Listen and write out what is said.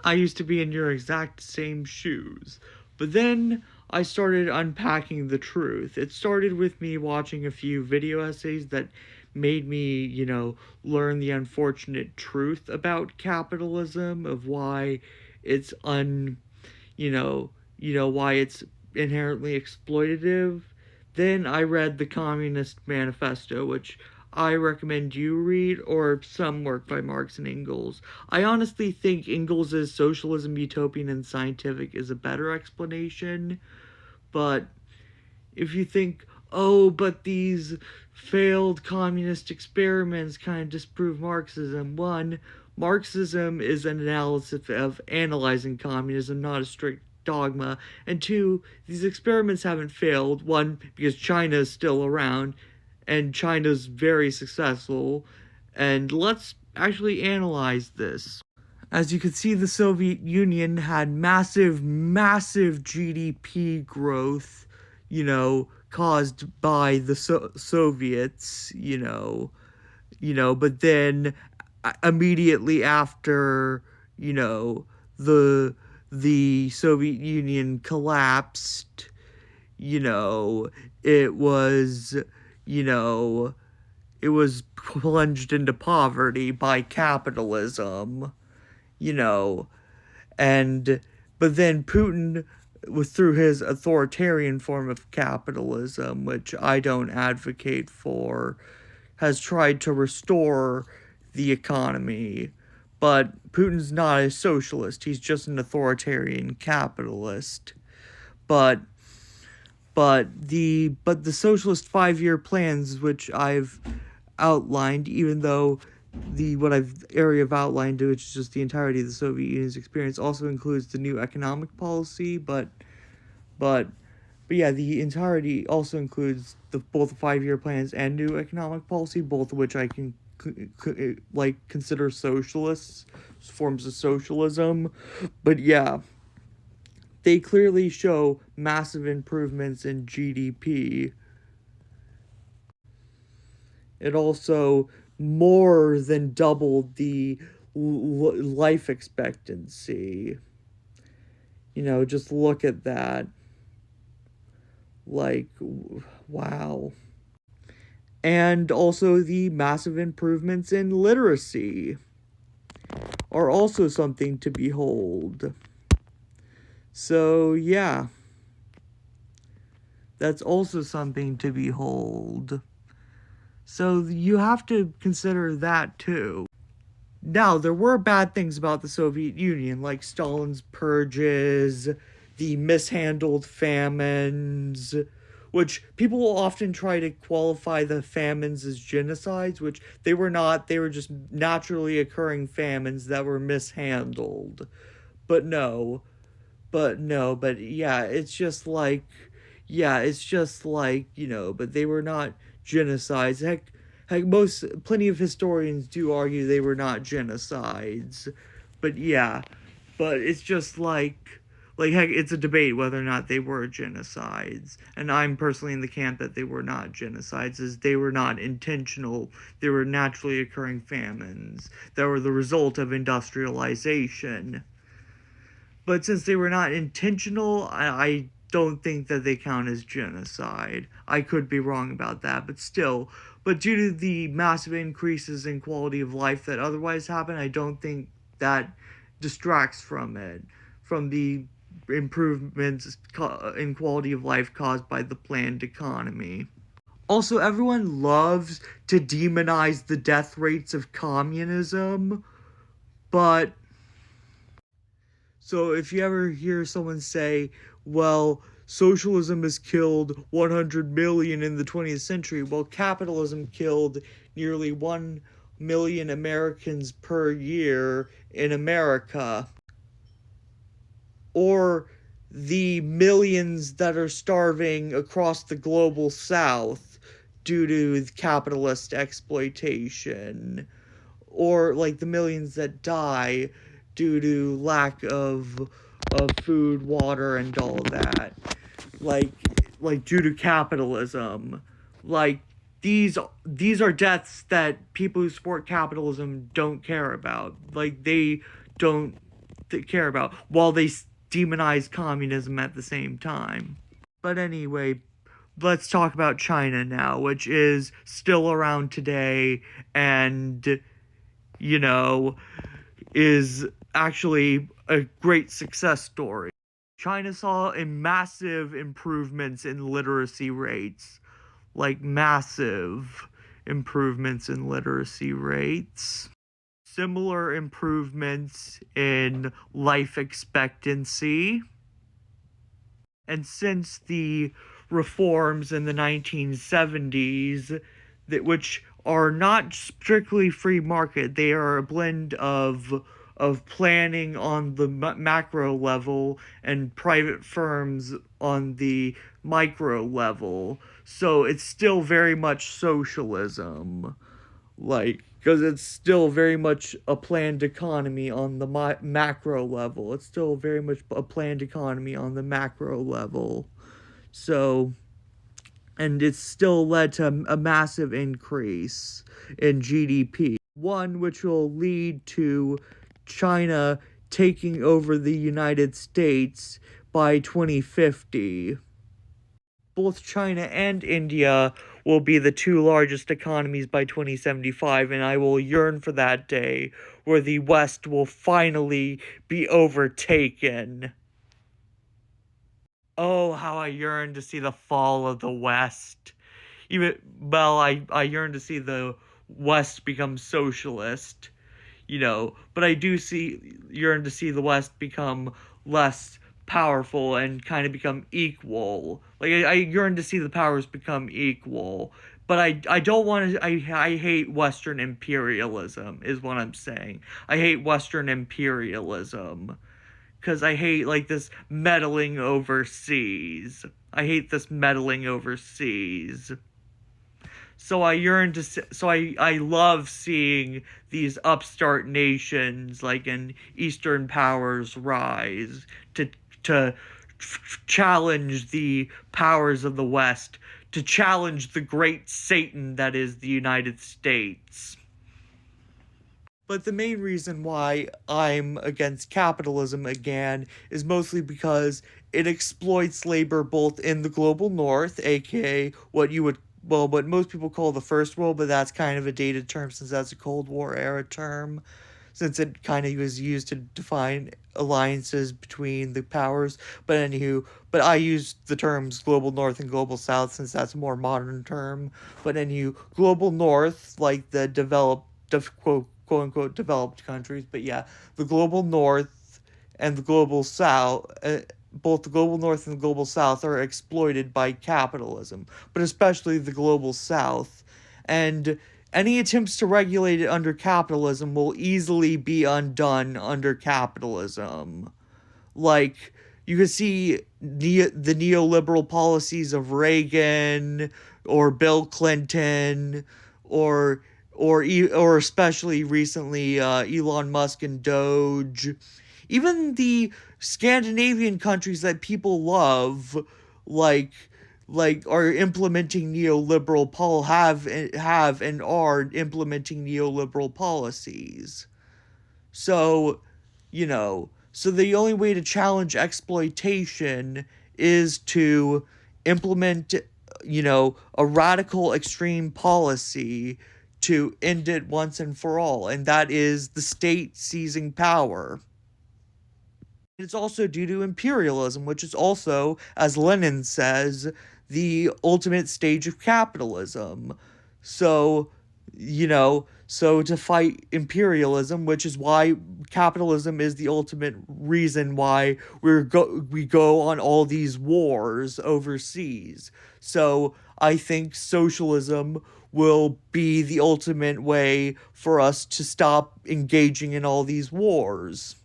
I used to be in your exact same shoes. But then I started unpacking the truth. It started with me watching a few video essays that made me, learn the unfortunate truth about capitalism, of why it's why it's inherently exploitative. Then I read the Communist Manifesto, which I recommend you read, or some work by Marx and Engels. I honestly think Engels' Socialism, Utopian, and Scientific is a better explanation, but if you think, oh, but these failed communist experiments kind of disprove Marxism, one, Marxism is an analysis of analyzing communism, not a strict dogma, and two, these experiments haven't failed, one, because China is still around, and China's very successful, and let's actually analyze this. As you can see, the Soviet Union had massive GDP growth, caused by the Soviets, but then immediately after, the the Soviet Union collapsed, it was, you know, it was plunged into poverty by capitalism, you know, and but then Putin, was through his authoritarian form of capitalism, which I don't advocate for, has tried to restore the economy. But Putin's not a socialist, he's just an authoritarian capitalist. But the socialist 5-year plans, which I've outlined, even though the what I've area of outlined, which is just the entirety of the Soviet Union's experience, also includes the new economic policy, but yeah, the entirety also includes both the 5-year plans and new economic policy, both of which I can consider socialists, forms of socialism. But yeah, they clearly show massive improvements in GDP. It also more than doubled the life expectancy. Just look at that. Like, wow. And also the massive improvements in literacy are also something to behold. So, yeah. That's also something to behold. So you have to consider that too. Now, there were bad things about the Soviet Union, like Stalin's purges, the mishandled famines, which people will often try to qualify the famines as genocides, which they were not. They were just naturally occurring famines that were mishandled. But yeah, but they were not genocides. Plenty of historians do argue they were not genocides. But yeah, but it's just heck, it's a debate whether or not they were genocides. And I'm personally in the camp that they were not genocides, as they were not intentional. They were naturally occurring famines that were the result of industrialization. But since they were not intentional, I don't think that they count as genocide. I could be wrong about that, but still. But due to the massive increases in quality of life that otherwise happen, I don't think that distracts from it, from the improvements in quality of life caused by the planned economy. Also, everyone loves to demonize the death rates of communism, but so if you ever hear someone say, well, socialism has killed 100 million in the 20th century, well, capitalism killed nearly 1 million Americans per year in America. Or the millions that are starving across the global south due to capitalist exploitation. Or like the millions that die due to lack of food, water, and all that. Like due to capitalism. Like these are deaths that people who support capitalism don't care about. Like they don't care about, while they demonize communism at the same time. But anyway, let's talk about China now, which is still around today and, you know, is actually a great success story. China saw a massive improvements in literacy rates, like massive improvements in literacy rates. Similar improvements in life expectancy. And since the reforms in the 1970s, which are not strictly free market, they are a blend of planning on the macro level and private firms on the micro level. So it's still very much socialism, like, because it's still very much a planned economy on the macro level. It's still very much a planned economy on the macro level. So, and it's still led to a massive increase in GDP. One which will lead to China taking over the United States by 2050. Both China and India will be the two largest economies by 2075, and I will yearn for that day where the West will finally be overtaken. Oh, how I yearn to see the fall of the West. I yearn to see the West become socialist, but I do yearn to see the West become less powerful and kind of become equal. Like, I yearn to see the powers become equal, but I don't want to. I hate Western imperialism, is what I'm saying. I hate Western imperialism because I hate, like, this meddling overseas. I hate this meddling overseas. So I love seeing these upstart nations, like in Eastern powers, rise to challenge the powers of the West, to challenge the great Satan that is the United States. But the main reason why I'm against capitalism again is mostly because it exploits labor both in the global north, aka what most people call the first world, but that's kind of a dated term since that's a Cold War era term, since it kind of was used to define alliances between the powers. But I use the terms global north and global south since that's a more modern term. But global north, like the quote unquote developed countries, but yeah, the global north and the global south, both the global north and the global south are exploited by capitalism, but especially the global south. And any attempts to regulate it under capitalism will easily be undone under capitalism. Like, you can see the neoliberal policies of Reagan or Bill Clinton or especially recently Elon Musk and Doge. Even the Scandinavian countries that people love, like are implementing have and are implementing neoliberal policies. So, so the only way to challenge exploitation is to implement, a radical extreme policy to end it once and for all, and that is the state seizing power. It's also due to imperialism, which is also, as Lenin says, the ultimate stage of capitalism. So, so to fight imperialism, which is why capitalism is the ultimate reason why we go on all these wars overseas. So I think socialism will be the ultimate way for us to stop engaging in all these wars.